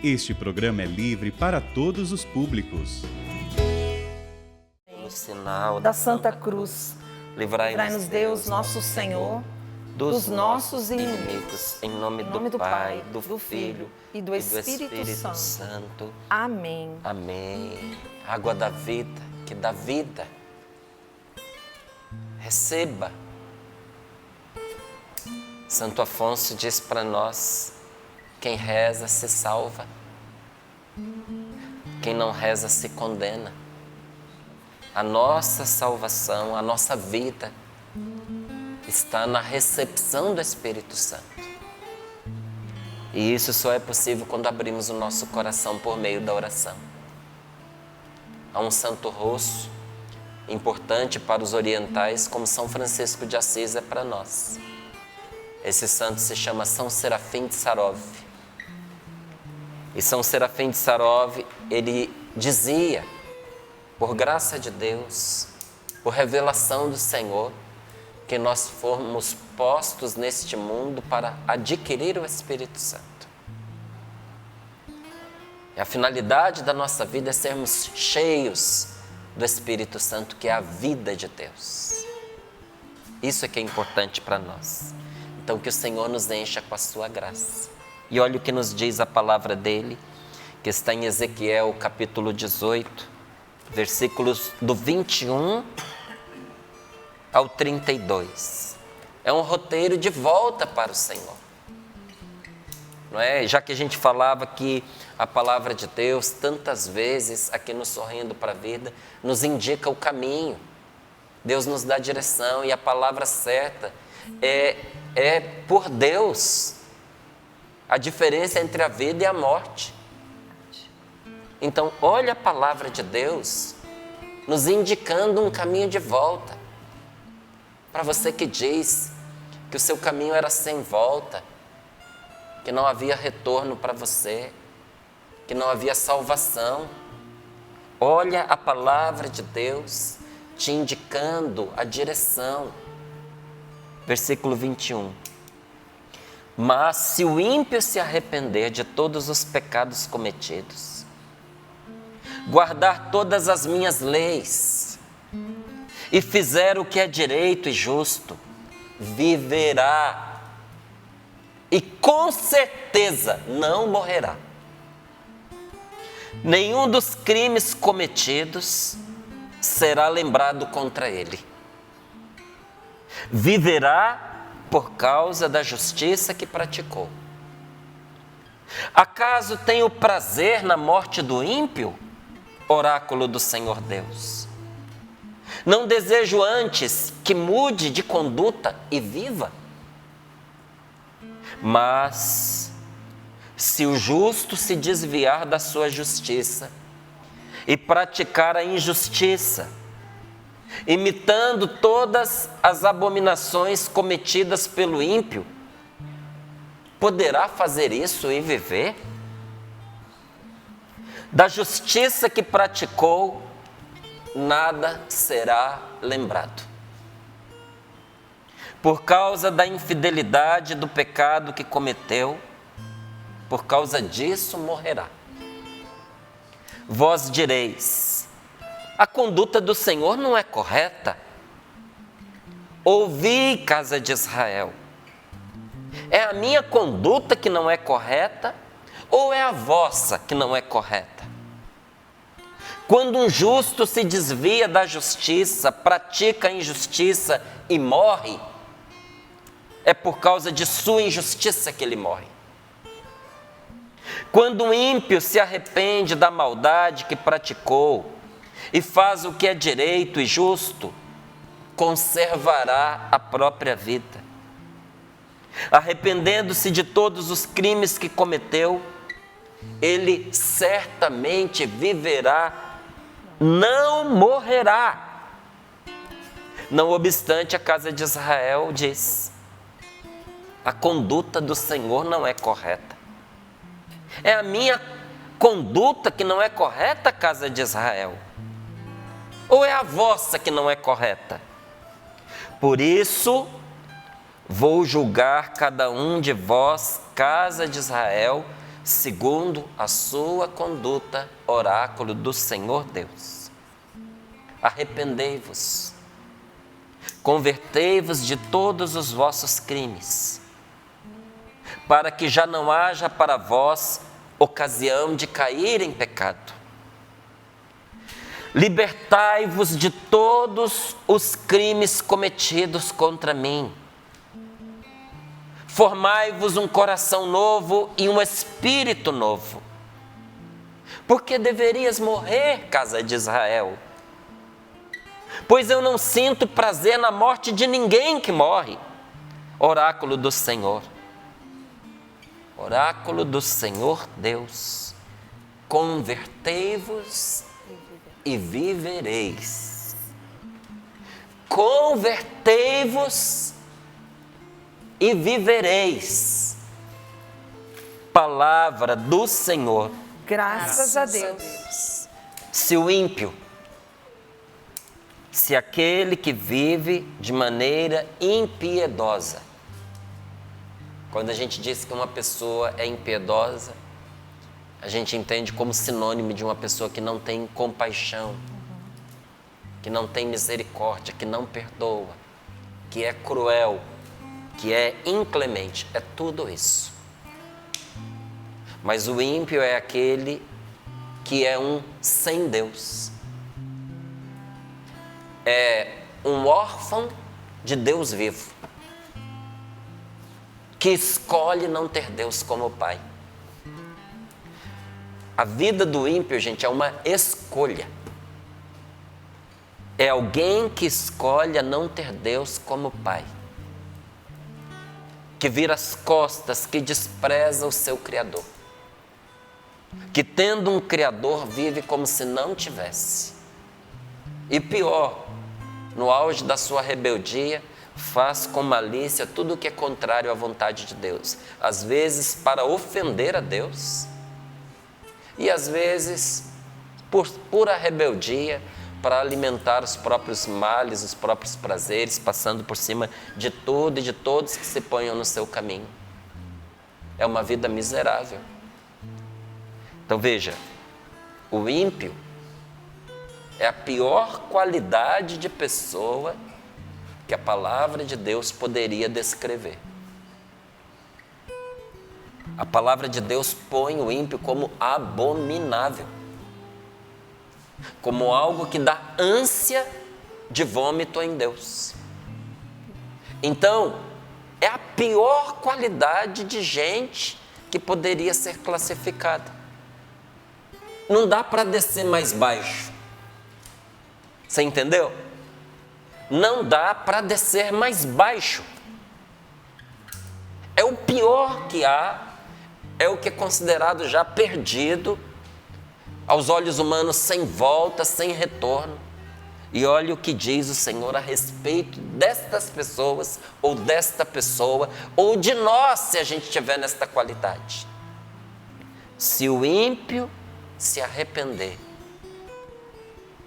Este programa é livre para todos os públicos. No sinal da Santa Cruz, livrai-nos Deus, nosso Senhor, dos nossos inimigos. Em nome do Pai, do Filho e do Espírito Santo. Amém. Amém. Água da vida, que dá vida. Receba. Santo Afonso diz para nós: quem reza se salva, quem não reza se condena. A nossa salvação, a nossa vida está na recepção do Espírito Santo. E isso só é possível quando abrimos o nosso coração por meio da oração. Há um santo rosto importante para os orientais, como São Francisco de Assis é para nós. Esse santo se chama São Serafim de Sarov. E São Serafim de Sarov, ele dizia, por graça de Deus, por revelação do Senhor, que nós fomos postos neste mundo para adquirir o Espírito Santo. E a finalidade da nossa vida é sermos cheios do Espírito Santo, que é a vida de Deus. Isso é que é importante para nós. Então, que o Senhor nos encha com a sua graça. E olha o que nos diz a palavra dele, que está em Ezequiel, capítulo 18, versículos do 21 ao 32. É um roteiro de volta para o Senhor. Não é? Já que a gente falava que a palavra de Deus, tantas vezes, aqui no Sorrindo para a Vida, nos indica o caminho. Deus nos dá direção e a palavra certa é por Deus. A diferença entre a vida e a morte. Então, olha a palavra de Deus nos indicando um caminho de volta. Para você que diz que o seu caminho era sem volta, que não havia retorno para você, que não havia salvação. Olha a palavra de Deus te indicando a direção. Versículo 21. Mas se o ímpio se arrepender de todos os pecados cometidos, guardar todas as minhas leis e fizer o que é direito e justo, viverá e com certeza não morrerá. Nenhum dos crimes cometidos será lembrado contra ele. Viverá por causa da justiça que praticou. Acaso tenho prazer na morte do ímpio? Oráculo do Senhor Deus. Não desejo antes que mude de conduta e viva? Mas, se o justo se desviar da sua justiça e praticar a injustiça, imitando todas as abominações cometidas pelo ímpio, poderá fazer isso e viver? Da justiça que praticou, nada será lembrado. Por causa da infidelidade do pecado que cometeu, por causa disso morrerá. Vós direis: a conduta do Senhor não é correta. Ouvi, casa de Israel. É a minha conduta que não é correta ou é a vossa que não é correta? Quando um justo se desvia da justiça, pratica a injustiça e morre, é por causa de sua injustiça que ele morre. Quando um ímpio se arrepende da maldade que praticou e faz o que é direito e justo, conservará a própria vida. Arrependendo-se de todos os crimes que cometeu, ele certamente viverá, não morrerá. Não obstante, a casa de Israel diz: a conduta do Senhor não é correta. É a minha conduta que não é correta, casa de Israel? Ou é a vossa que não é correta? Por isso, vou julgar cada um de vós, casa de Israel, segundo a sua conduta, oráculo do Senhor Deus. Arrependei-vos, convertei-vos de todos os vossos crimes, para que já não haja para vós ocasião de cair em pecado. Libertai-vos de todos os crimes cometidos contra mim. Formai-vos um coração novo e um espírito novo. Porque deverias morrer, casa de Israel? Pois eu não sinto prazer na morte de ninguém que morre. Oráculo do Senhor. Oráculo do Senhor Deus. Convertei-vos e vivereis. Convertei-vos e vivereis. Palavra do Senhor. Graças a Deus. Se o ímpio, se aquele que vive de maneira impiedosa, quando a gente diz que uma pessoa é impiedosa, a gente entende como sinônimo de uma pessoa que não tem compaixão, que não tem misericórdia, que não perdoa, que é cruel, que é inclemente, é tudo isso. Mas o ímpio é aquele que é um sem Deus. É um órfão de Deus vivo, que escolhe não ter Deus como pai. A vida do ímpio, gente, é uma escolha. É alguém que escolhe não ter Deus como pai, que vira as costas, que despreza o seu Criador, que tendo um Criador vive como se não tivesse. E pior, no auge da sua rebeldia, faz com malícia tudo o que é contrário à vontade de Deus. Às vezes para ofender a Deus, e às vezes, por pura rebeldia, para alimentar os próprios males, os próprios prazeres, passando por cima de tudo e de todos que se ponham no seu caminho. É uma vida miserável. Então veja, o ímpio é a pior qualidade de pessoa que a palavra de Deus poderia descrever. A palavra de Deus põe o ímpio como abominável, como algo que dá ânsia de vômito em Deus. Então, é a pior qualidade de gente que poderia ser classificada. Não dá para descer mais baixo. Você entendeu? Não dá para descer mais baixo. É o pior que há, é o que é considerado já perdido, aos olhos humanos sem volta, sem retorno. E olha o que diz o Senhor a respeito destas pessoas, ou desta pessoa, ou de nós, se a gente estiver nesta qualidade. Se o ímpio se arrepender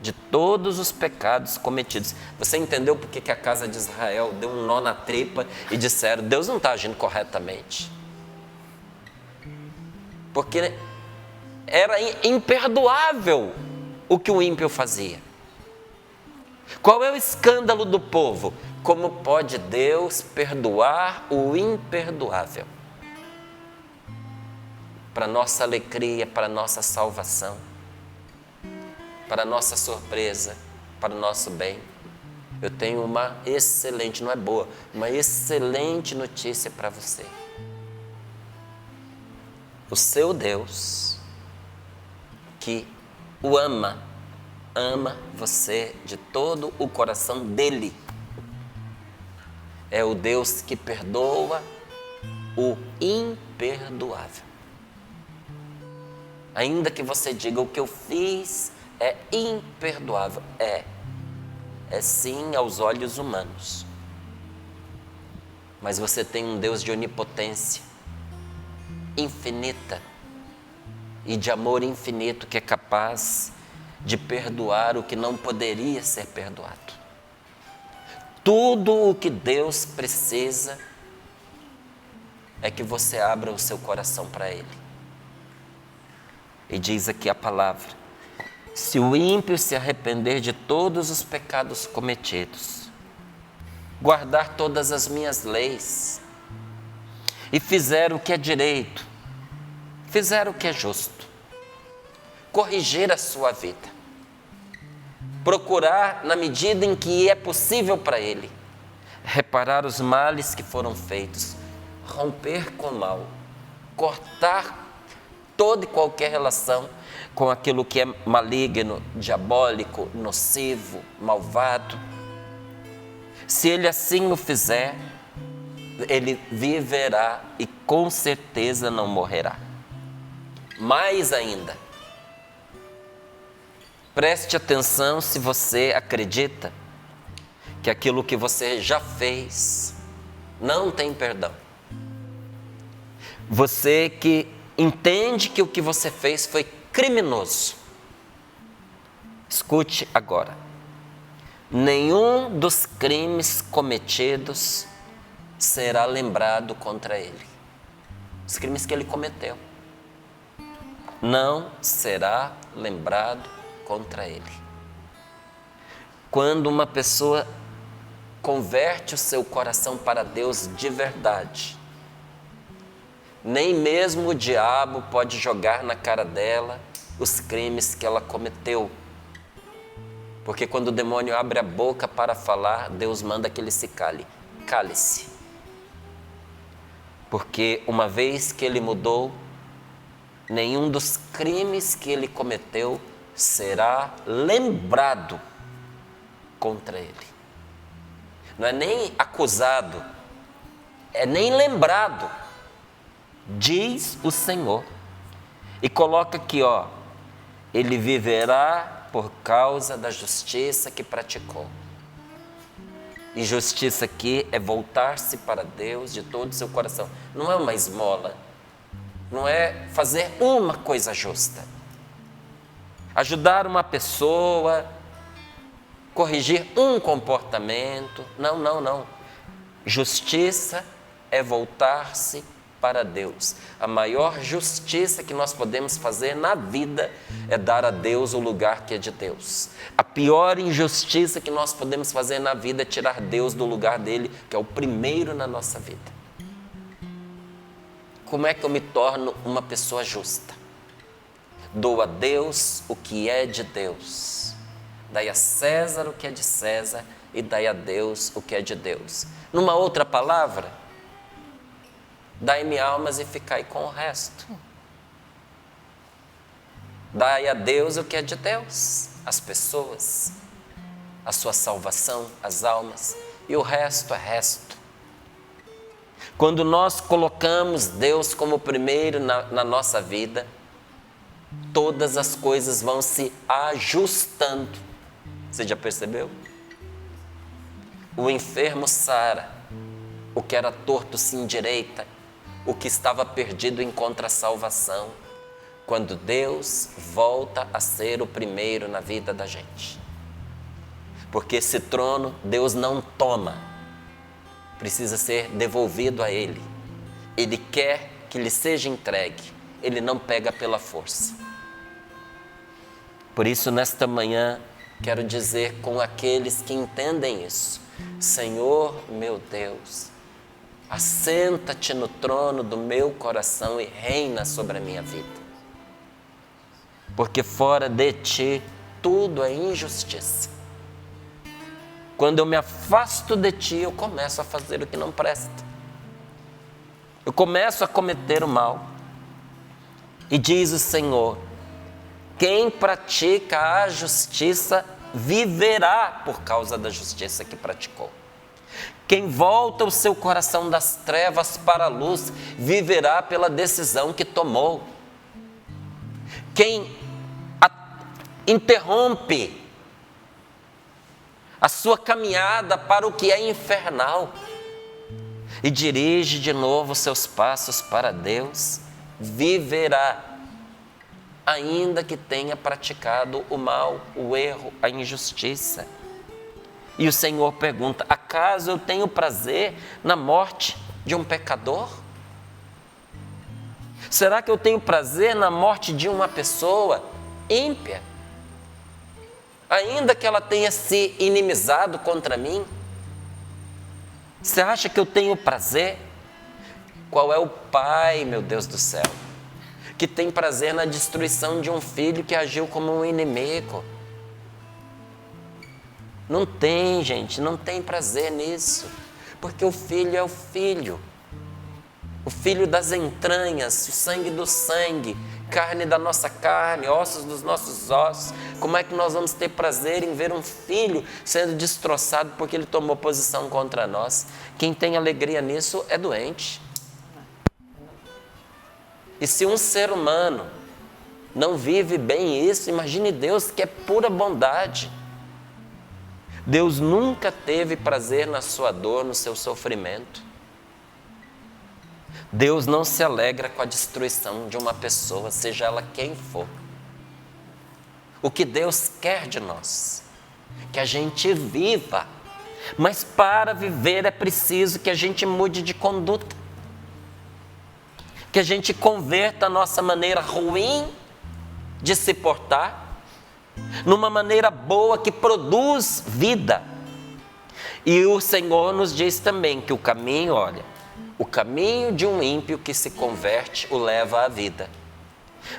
de todos os pecados cometidos. Você entendeu por que a casa de Israel deu um nó na tripa e disseram: Deus não está agindo corretamente? Porque era imperdoável o que o ímpio fazia. Qual é o escândalo do povo? Como pode Deus perdoar o imperdoável? Para nossa alegria, para nossa salvação, para nossa surpresa, para o nosso bem, eu tenho uma excelente, não é boa, uma excelente notícia para você. O seu Deus, que o ama você de todo o coração dele. É o Deus que perdoa o imperdoável. Ainda que você diga: o que eu fiz é imperdoável. É sim aos olhos humanos. Mas você tem um Deus de onipotência infinita e de amor infinito, que é capaz de perdoar o que não poderia ser perdoado. Tudo o que Deus precisa é que você abra o seu coração para Ele. E diz aqui a palavra: se o ímpio se arrepender de todos os pecados cometidos, guardar todas as minhas leis, e fizer o que é direito, fizer o que é justo, corrigir a sua vida, procurar, na medida em que é possível para ele, reparar os males que foram feitos, romper com o mal, cortar toda e qualquer relação com aquilo que é maligno, diabólico, nocivo, malvado. Se ele assim o fizer, ele viverá e com certeza não morrerá. Mais ainda, preste atenção se você acredita que aquilo que você já fez não tem perdão. Você que entende que o que você fez foi criminoso. Escute agora. Nenhum dos crimes cometidos será lembrado contra ele. Os crimes que ele cometeu não será lembrado contra ele. Quando uma pessoa converte o seu coração para Deus de verdade, nem mesmo o diabo pode jogar na cara dela os crimes que ela cometeu. Porque quando o demônio abre a boca para falar, Deus manda que ele se cale. Cale-se. Porque uma vez que ele mudou, nenhum dos crimes que ele cometeu será lembrado contra ele. Não é nem acusado, é nem lembrado, diz o Senhor. E coloca aqui, ó, ele viverá por causa da justiça que praticou. E justiça aqui é voltar-se para Deus de todo o seu coração. Não é uma esmola, não é fazer uma coisa justa. Ajudar uma pessoa, corrigir um comportamento. Não, não, não. Justiça é voltar-se para Deus. A maior justiça que nós podemos fazer na vida é dar a Deus o lugar que é de Deus. A pior injustiça que nós podemos fazer na vida é tirar Deus do lugar dele, que é o primeiro na nossa vida. Como é que eu me torno uma pessoa justa? Dou a Deus o que é de Deus. Dai a César o que é de César e dai a Deus o que é de Deus. Numa outra palavra, dai-me almas e ficai com o resto. Dai a Deus o que é de Deus, as pessoas, a sua salvação, as almas, e o resto é resto. Quando nós colocamos Deus como primeiro na nossa vida, todas as coisas vão se ajustando. Você já percebeu? O enfermo sara, o que era torto se endireita, o que estava perdido encontra salvação, quando Deus volta a ser o primeiro na vida da gente. Porque esse trono Deus não toma, precisa ser devolvido a Ele. Ele quer que lhe seja entregue, Ele não pega pela força. Por isso, nesta manhã, quero dizer com aqueles que entendem isso: Senhor meu Deus, assenta-te no trono do meu coração e reina sobre a minha vida. Porque fora de ti tudo é injustiça. Quando eu me afasto de ti, eu começo a fazer o que não presta. Eu começo a cometer o mal. E diz o Senhor: quem pratica a justiça viverá por causa da justiça que praticou. Quem volta o seu coração das trevas para a luz, viverá pela decisão que tomou. Quem interrompe a sua caminhada para o que é infernal e dirige de novo seus passos para Deus, viverá, ainda que tenha praticado o mal, o erro, a injustiça. E o Senhor pergunta: acaso eu tenho prazer na morte de um pecador? Será que eu tenho prazer na morte de uma pessoa ímpia? Ainda que ela tenha se inimizado contra mim? Você acha que eu tenho prazer? Qual é o pai, meu Deus do céu, que tem prazer na destruição de um filho que agiu como um inimigo? Não tem, gente, não tem prazer nisso, porque o filho é o filho das entranhas, o sangue do sangue, carne da nossa carne, ossos dos nossos ossos. Como é que nós vamos ter prazer em ver um filho sendo destroçado porque ele tomou posição contra nós? Quem tem alegria nisso é doente. E se um ser humano não vive bem isso, imagine Deus, que é pura bondade. Deus nunca teve prazer na sua dor, no seu sofrimento. Deus não se alegra com a destruição de uma pessoa, seja ela quem for. O que Deus quer de nós? Que a gente viva. Mas para viver é preciso que a gente mude de conduta. Que a gente converta a nossa maneira ruim de se portar numa maneira boa que produz vida. E o Senhor nos diz também que o caminho, o caminho de um ímpio que se converte o leva à vida,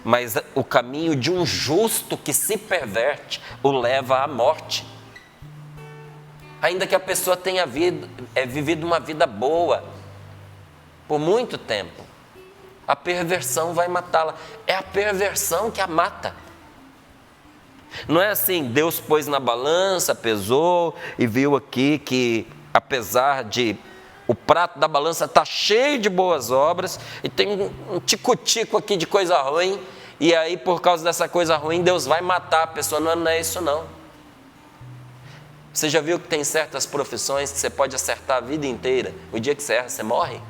mas o caminho de um justo que se perverte o leva à morte. Ainda que a pessoa tenha vivido uma vida boa por muito tempo, a perversão vai matá-la. É a perversão que a mata. Não é assim, Deus pôs na balança, pesou e viu aqui que, apesar de o prato da balança está cheio de boas obras e tem um tico-tico aqui de coisa ruim, e aí por causa dessa coisa ruim Deus vai matar a pessoa. Não é isso não. Você já viu que tem certas profissões que você pode acertar a vida inteira, o dia que você erra, você morre?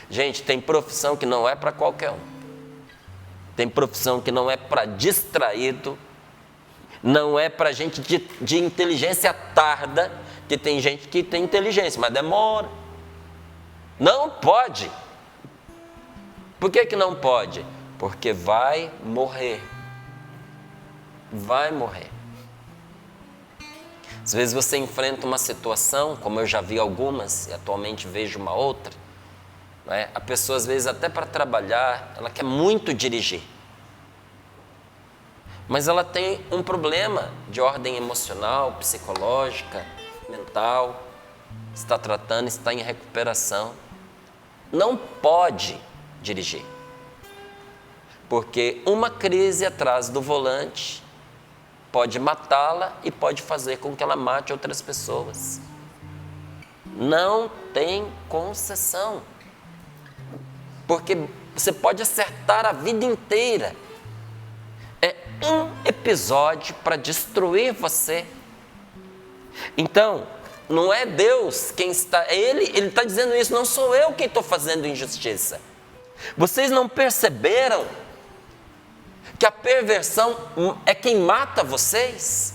Gente, tem profissão que não é para qualquer um. Tem profissão que não é para distraído, não é para gente de inteligência tarda, que tem gente que tem inteligência, mas demora. Não pode. Por que não pode? Porque vai morrer. Vai morrer. Às vezes você enfrenta uma situação, como eu já vi algumas, e atualmente vejo uma outra, não é? A pessoa, às vezes, até para trabalhar, ela quer muito dirigir. Mas ela tem um problema de ordem emocional, psicológica, mental, está tratando, está em recuperação. Não pode dirigir. Porque uma crise atrás do volante pode matá-la e pode fazer com que ela mate outras pessoas. Não tem concessão. Porque você pode acertar a vida inteira. É um episódio para destruir você. Então, não é Deus quem está... Ele está dizendo isso, não sou eu quem estou fazendo injustiça. Vocês não perceberam que a perversão é quem mata vocês?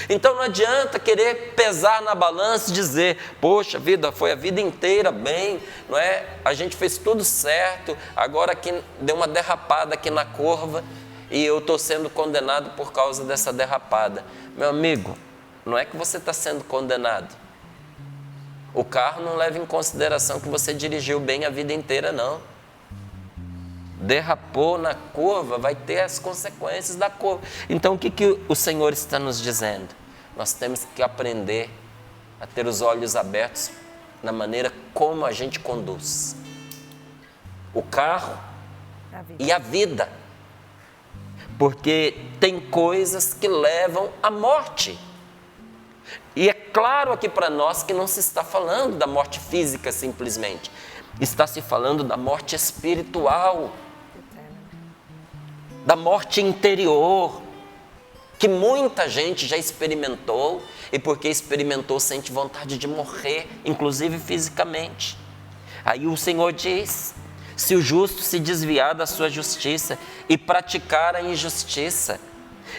Então não adianta querer pesar na balança e dizer, poxa vida, foi a vida inteira bem, não é? A gente fez tudo certo, agora que deu uma derrapada aqui na curva e eu estou sendo condenado por causa dessa derrapada. Meu amigo, não é que você está sendo condenado. O carro não leva em consideração que você dirigiu bem a vida inteira, não. Derrapou na curva, vai ter as consequências da curva. Então, o que o Senhor está nos dizendo? Nós temos que aprender a ter os olhos abertos na maneira como a gente conduz. O carro e a vida. Porque tem coisas que levam à morte. E é claro aqui para nós que não se está falando da morte física simplesmente. Está se falando da morte espiritual. Da morte interior, que muita gente já experimentou, e porque experimentou sente vontade de morrer, inclusive fisicamente. Aí o Senhor diz, se o justo se desviar da sua justiça e praticar a injustiça,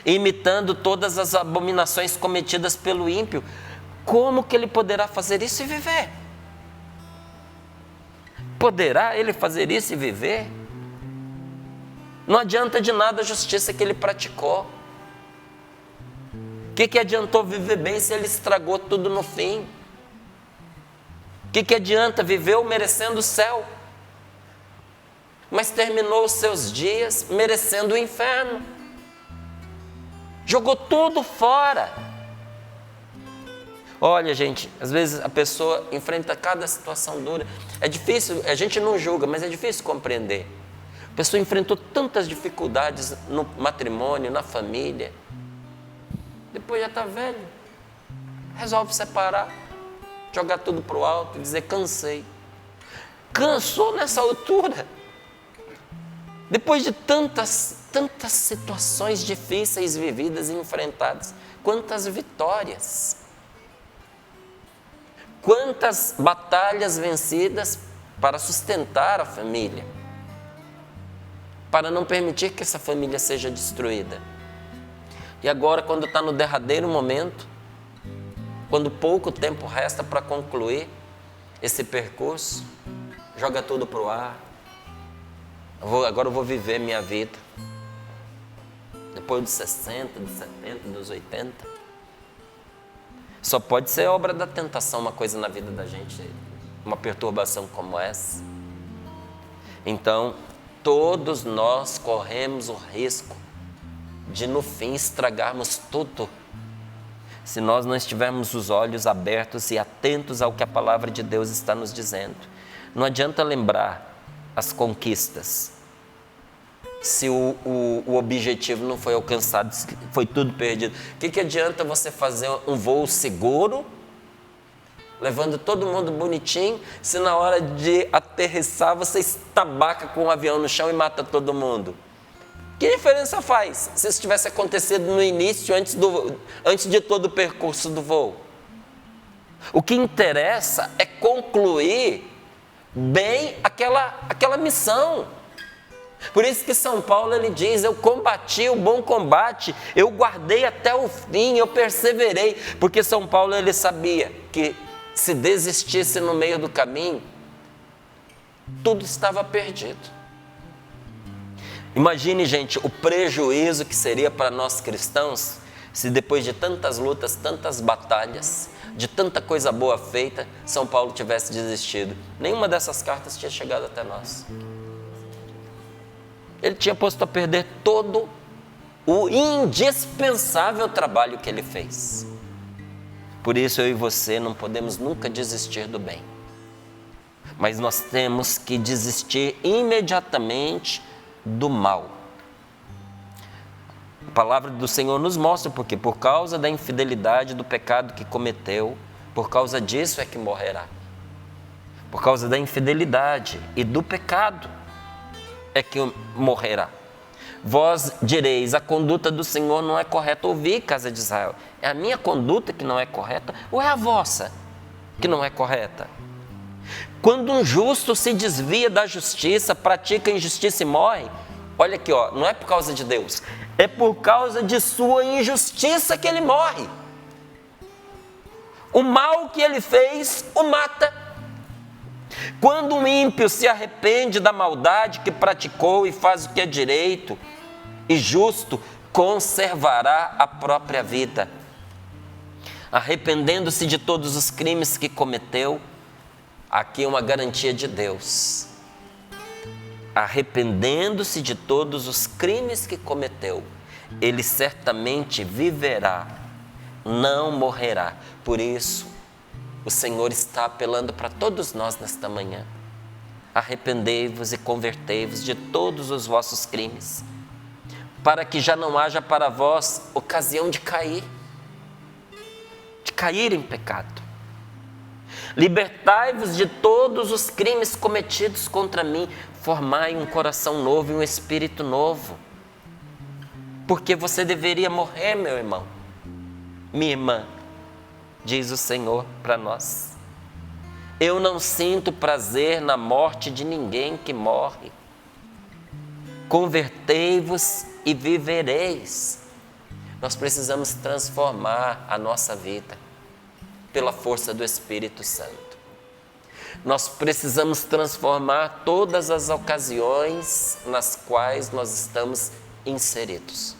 imitando todas as abominações cometidas pelo ímpio, como que ele poderá fazer isso e viver? Poderá ele fazer isso e viver? Não adianta de nada a justiça que ele praticou. O que adiantou viver bem se ele estragou tudo no fim? O que adianta viver merecendo o céu, mas terminou os seus dias merecendo o inferno? Jogou tudo fora. Olha, gente, às vezes a pessoa enfrenta cada situação dura. É difícil, a gente não julga, mas é difícil compreender. A pessoa enfrentou tantas dificuldades no matrimônio, na família. Depois já está velho. Resolve separar, jogar tudo para o alto e dizer: cansei. Cansou nessa altura. Depois de tantas situações difíceis vividas e enfrentadas, quantas vitórias. Quantas batalhas vencidas para sustentar a família, para não permitir que essa família seja destruída. E agora, quando está no derradeiro momento, quando pouco tempo resta para concluir esse percurso, joga tudo para o ar. Agora eu vou viver minha vida. Depois dos 60, dos 70, dos 80. Só pode ser obra da tentação uma coisa na vida da gente, uma perturbação como essa. Então, todos nós corremos o risco de no fim estragarmos tudo, se nós não estivermos os olhos abertos e atentos ao que a palavra de Deus está nos dizendo. Não adianta lembrar as conquistas, se o objetivo não foi alcançado, foi tudo perdido. O que adianta você fazer um voo seguro, levando todo mundo bonitinho, se na hora de aterrissar você estabaca com o avião no chão e mata todo mundo? Que diferença faz se isso tivesse acontecido no início, antes de todo o percurso do voo? O que interessa é concluir bem aquela missão. Por isso que São Paulo ele diz: eu combati o bom combate, eu guardei até o fim, eu perseverei. Porque São Paulo ele sabia que se desistisse no meio do caminho, tudo estava perdido. Imagine, gente, o prejuízo que seria para nós cristãos se depois de tantas lutas, tantas batalhas, de tanta coisa boa feita, São Paulo tivesse desistido. Nenhuma dessas cartas tinha chegado até nós. Ele tinha posto a perder todo o indispensável trabalho que ele fez. Por isso eu e você não podemos nunca desistir do bem. Mas nós temos que desistir imediatamente do mal. A palavra do Senhor nos mostra porque por causa da infidelidade, do pecado que cometeu, por causa disso é que morrerá. Por causa da infidelidade e do pecado é que morrerá. Vós direis: a conduta do Senhor não é correta. Ouvi, casa de Israel, é a minha conduta que não é correta ou é a vossa que não é correta? Quando um justo se desvia da justiça, pratica injustiça e morre, olha aqui, não é por causa de Deus, é por causa de sua injustiça que ele morre. O mal que ele fez o mata. Quando um ímpio se arrepende da maldade que praticou e faz o que é direito e justo, conservará a própria vida. Arrependendo-se de todos os crimes que cometeu, aqui é uma garantia de Deus. Arrependendo-se de todos os crimes que cometeu, ele certamente viverá, não morrerá. Por isso, o Senhor está apelando para todos nós nesta manhã. Arrependei-vos e convertei-vos de todos os vossos crimes, para que já não haja para vós ocasião de cair em pecado. Libertai-vos de todos os crimes cometidos contra mim, formai um coração novo e um espírito novo. Porque você deveria morrer, meu irmão, minha irmã, diz o Senhor para nós. Eu não sinto prazer na morte de ninguém que morre. Convertei-vos e vivereis. Nós precisamos transformar a nossa vida pela força do Espírito Santo. Nós precisamos transformar todas as ocasiões nas quais nós estamos inseridos.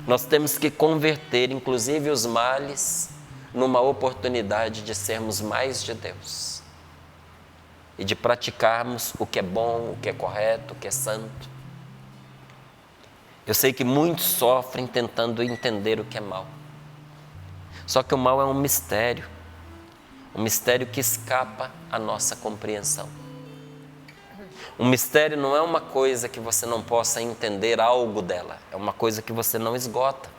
Nós temos que converter, inclusive, os males numa oportunidade de sermos mais de Deus e de praticarmos o que é bom, o que é correto, o que é santo. Eu sei que muitos sofrem tentando entender o que é mal. Só que o mal é um mistério que escapa à nossa compreensão. Um mistério não é uma coisa que você não possa entender algo dela, é uma coisa que você não esgota.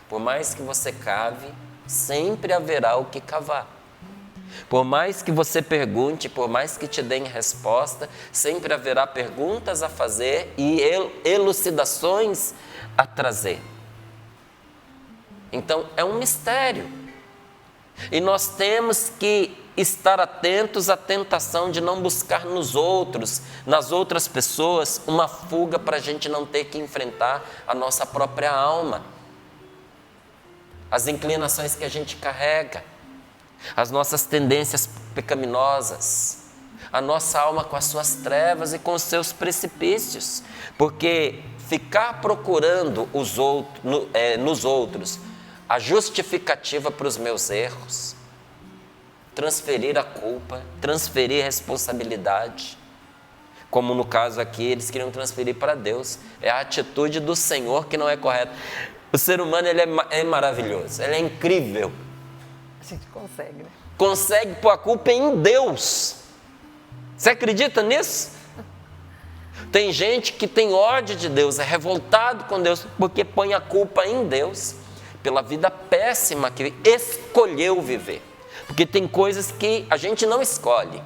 Por mais que você cave, sempre haverá o que cavar. Por mais que você pergunte, por mais que te deem resposta, sempre haverá perguntas a fazer e elucidações a trazer. Então, é um mistério. E nós temos que estar atentos à tentação de não buscar nos outros, nas outras pessoas, uma fuga para a gente não ter que enfrentar a nossa própria alma. As inclinações que a gente carrega, as nossas tendências pecaminosas, a nossa alma com as suas trevas e com os seus precipícios. Porque ficar procurando nos outros a justificativa para os meus erros, transferir a culpa, transferir a responsabilidade, como no caso aqui, eles queriam transferir para Deus. É a atitude do Senhor que não é correta. O ser humano ele é maravilhoso, ele é incrível. A gente consegue, né? Consegue pôr a culpa em Deus. Você acredita nisso? Tem gente que tem ódio de Deus, é revoltado com Deus, porque põe a culpa em Deus, pela vida péssima que escolheu viver. Porque tem coisas que a gente não escolhe,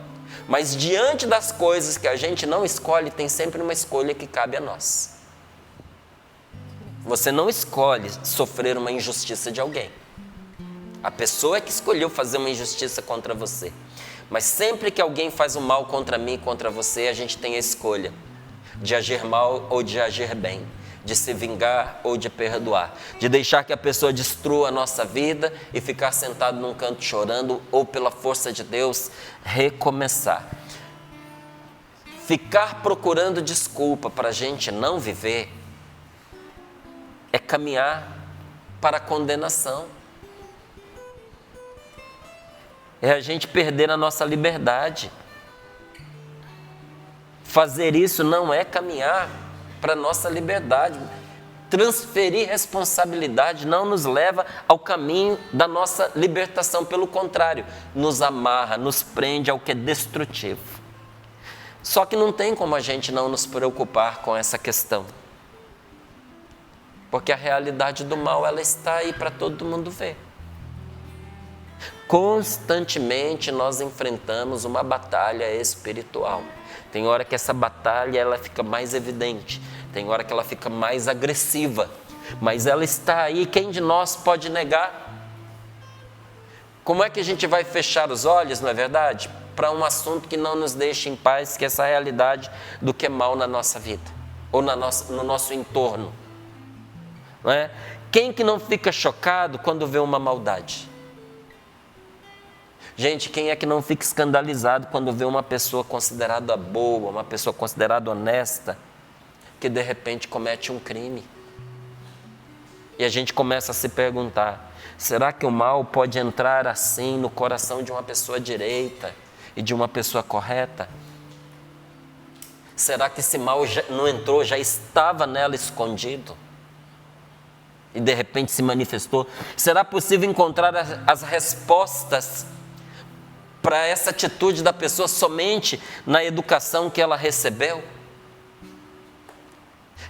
mas diante das coisas que a gente não escolhe, tem sempre uma escolha que cabe a nós. Você não escolhe sofrer uma injustiça de alguém. A pessoa é que escolheu fazer uma injustiça contra você. Mas sempre que alguém faz um mal contra mim e contra você, a gente tem a escolha de agir mal ou de agir bem, de se vingar ou de perdoar, de deixar que a pessoa destrua a nossa vida e ficar sentado num canto chorando, ou pela força de Deus, recomeçar. Ficar procurando desculpa para a gente não viver é caminhar para a condenação. É a gente perder a nossa liberdade. Fazer isso não é caminhar para a nossa liberdade. Transferir responsabilidade não nos leva ao caminho da nossa libertação. Pelo contrário, nos amarra, nos prende ao que é destrutivo. Só que não tem como a gente não nos preocupar com essa questão. Porque a realidade do mal, ela está aí para todo mundo ver. Constantemente nós enfrentamos uma batalha espiritual. Tem hora que essa batalha ela fica mais evidente, tem hora que ela fica mais agressiva, mas ela está aí, quem de nós pode negar? Como é que a gente vai fechar os olhos, não é verdade? Para um assunto que não nos deixa em paz, que é essa realidade do que é mal na nossa vida, ou no nosso entorno. Não é? Quem que não fica chocado quando vê uma maldade? Gente, quem é que não fica escandalizado quando vê uma pessoa considerada boa, uma pessoa considerada honesta, que de repente comete um crime? E a gente começa a se perguntar, será que o mal pode entrar assim no coração de uma pessoa direita e de uma pessoa correta? Será que esse mal não entrou, já estava nela escondido? E de repente se manifestou? Será possível encontrar as respostas para essa atitude da pessoa somente na educação que ela recebeu?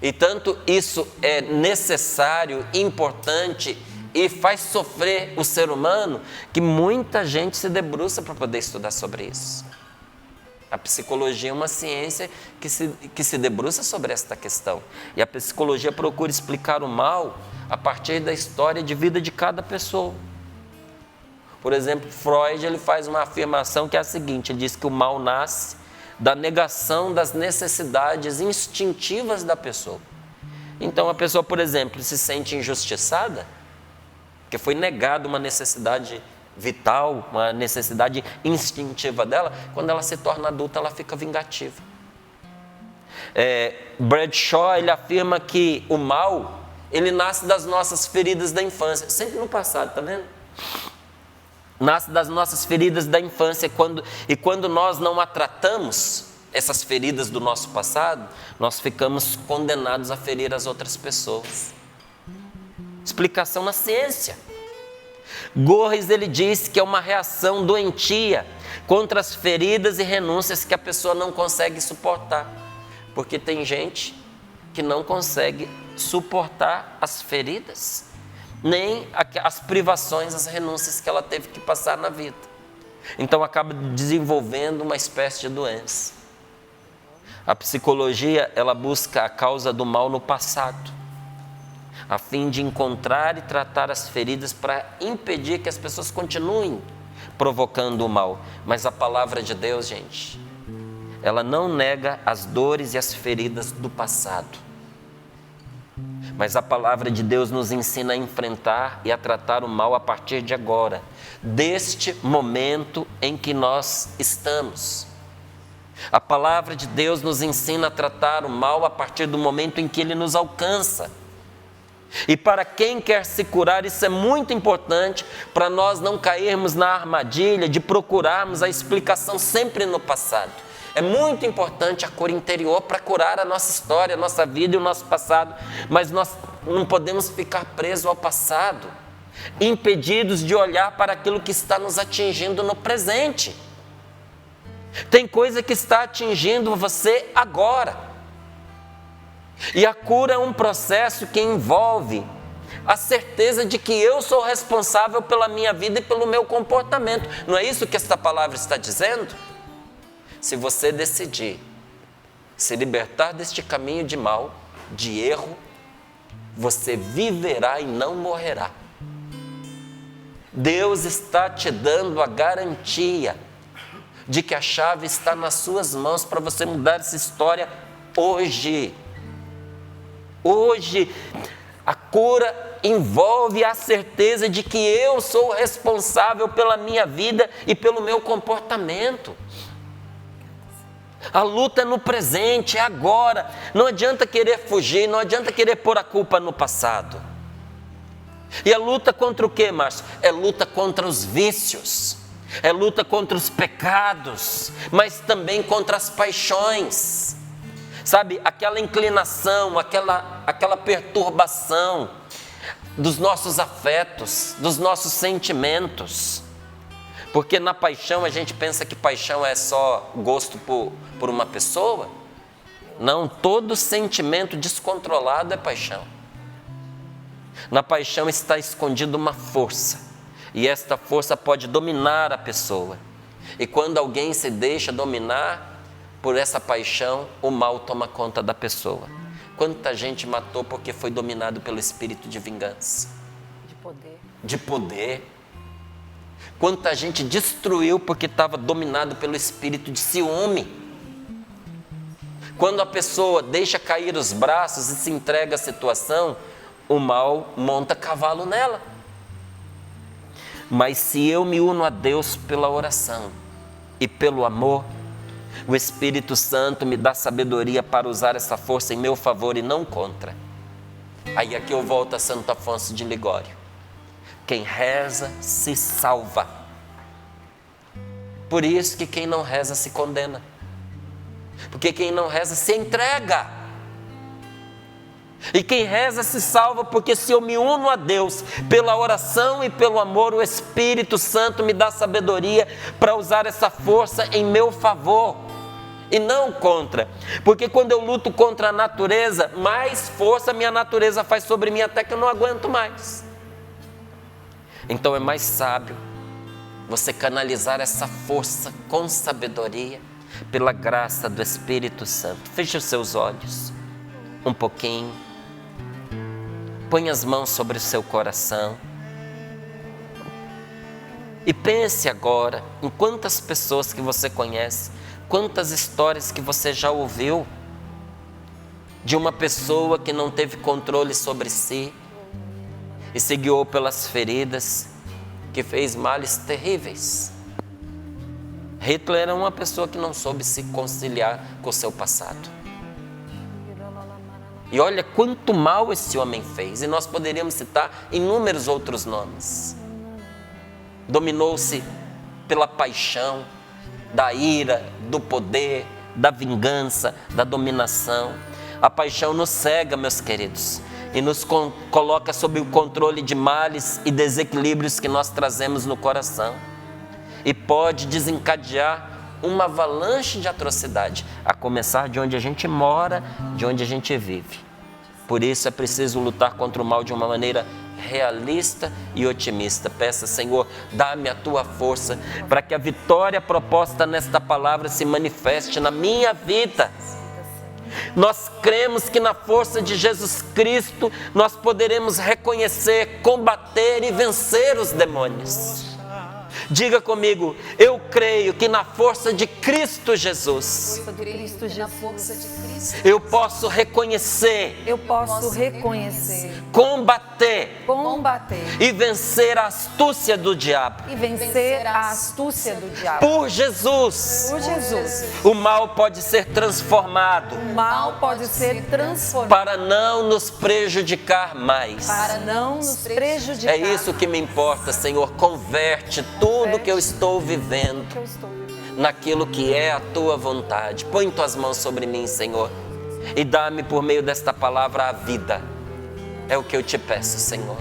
E tanto isso é necessário, importante e faz sofrer o ser humano, que muita gente se debruça para poder estudar sobre isso. A psicologia é uma ciência que se debruça sobre esta questão. E a psicologia procura explicar o mal a partir da história de vida de cada pessoa. Por exemplo, Freud ele faz uma afirmação que é a seguinte, ele diz que o mal nasce da negação das necessidades instintivas da pessoa. Então a pessoa, por exemplo, se sente injustiçada, porque foi negada uma necessidade vital, uma necessidade instintiva dela, quando ela se torna adulta, ela fica vingativa. Bradshaw, ele afirma que o mal, ele nasce das nossas feridas da infância, sempre no passado, tá vendo? Nasce das nossas feridas da infância, e quando nós não a tratamos, essas feridas do nosso passado, nós ficamos condenados a ferir as outras pessoas. Explicação na ciência. Gorres, ele diz que é uma reação doentia contra as feridas e renúncias que a pessoa não consegue suportar. Porque tem gente que não consegue suportar as feridas, nem as privações, as renúncias que ela teve que passar na vida. Então acaba desenvolvendo uma espécie de doença. A psicologia, ela busca a causa do mal no passado, a fim de encontrar e tratar as feridas para impedir que as pessoas continuem provocando o mal. Mas a palavra de Deus, gente, ela não nega as dores e as feridas do passado. Mas a palavra de Deus nos ensina a enfrentar e a tratar o mal a partir de agora, deste momento em que nós estamos. A palavra de Deus nos ensina a tratar o mal a partir do momento em que ele nos alcança. E para quem quer se curar, isso é muito importante, para nós não cairmos na armadilha de procurarmos a explicação sempre no passado. É muito importante a cura interior para curar a nossa história, a nossa vida e o nosso passado, mas nós não podemos ficar presos ao passado, impedidos de olhar para aquilo que está nos atingindo no presente. Tem coisa que está atingindo você agora. E a cura é um processo que envolve a certeza de que eu sou responsável pela minha vida e pelo meu comportamento. Não é isso que esta palavra está dizendo? Se você decidir se libertar deste caminho de mal, de erro, você viverá e não morrerá. Deus está te dando a garantia de que a chave está nas suas mãos para você mudar essa história hoje. Hoje, a cura envolve a certeza de que eu sou responsável pela minha vida e pelo meu comportamento. A luta é no presente, é agora. Não adianta querer fugir, não adianta querer pôr a culpa no passado. E a luta contra o quê, Márcio? É luta contra os vícios, é luta contra os pecados, mas também contra as paixões. Sabe, aquela inclinação, aquela perturbação dos nossos afetos, dos nossos sentimentos. Porque na paixão a gente pensa que paixão é só gosto por uma pessoa. Não, todo sentimento descontrolado é paixão. Na paixão está escondida uma força, e esta força pode dominar a pessoa. E quando alguém se deixa dominar por essa paixão, o mal toma conta da pessoa. Quanta gente matou porque foi dominado pelo espírito de vingança, de poder. Quanta gente destruiu porque estava dominado pelo espírito de ciúme. Quando a pessoa deixa cair os braços e se entrega à situação, o mal monta cavalo nela. Mas se eu me uno a Deus pela oração e pelo amor, o Espírito Santo me dá sabedoria para usar essa força em meu favor e não contra. Aí aqui eu volto a Santo Afonso de Ligório. Quem reza se salva. Por isso que quem não reza se condena. Porque quem não reza se entrega. E quem reza se salva, porque se eu me uno a Deus pela oração e pelo amor, o Espírito Santo me dá sabedoria para usar essa força em meu favor e não contra. Porque quando eu luto contra a natureza, mais força minha natureza faz sobre mim, até que eu não aguento mais. Então é mais sábio você canalizar essa força com sabedoria pela graça do Espírito Santo. Feche os seus olhos um pouquinho. Põe as mãos sobre o seu coração. E pense agora em quantas pessoas que você conhece, quantas histórias que você já ouviu de uma pessoa que não teve controle sobre si e se guiou pelas feridas que fez males terríveis. Hitler era uma pessoa que não soube se conciliar com o seu passado. E olha quanto mal esse homem fez. E nós poderíamos citar inúmeros outros nomes. Dominou-se pela paixão, da ira, do poder, da vingança, da dominação. A paixão nos cega, meus queridos, e nos coloca sob o controle de males e desequilíbrios que nós trazemos no coração. E pode desencadear uma avalanche de atrocidade, a começar de onde a gente mora, de onde a gente vive. Por isso é preciso lutar contra o mal de uma maneira realista e otimista. Peça, Senhor, dá-me a tua força para que a vitória proposta nesta palavra se manifeste na minha vida. Nós cremos que na força de Jesus Cristo nós poderemos reconhecer, combater e vencer os demônios. Diga comigo, eu creio que na força de Cristo Jesus, eu posso reconhecer, combater e vencer a astúcia do diabo. Por Jesus, o mal pode ser transformado, para não nos prejudicar mais. É isso que me importa, Senhor. Converte tudo que eu estou vivendo naquilo que é a tua vontade. Põe tuas mãos sobre mim, Senhor, e dá-me por meio desta palavra a vida. É o que eu te peço, Senhor.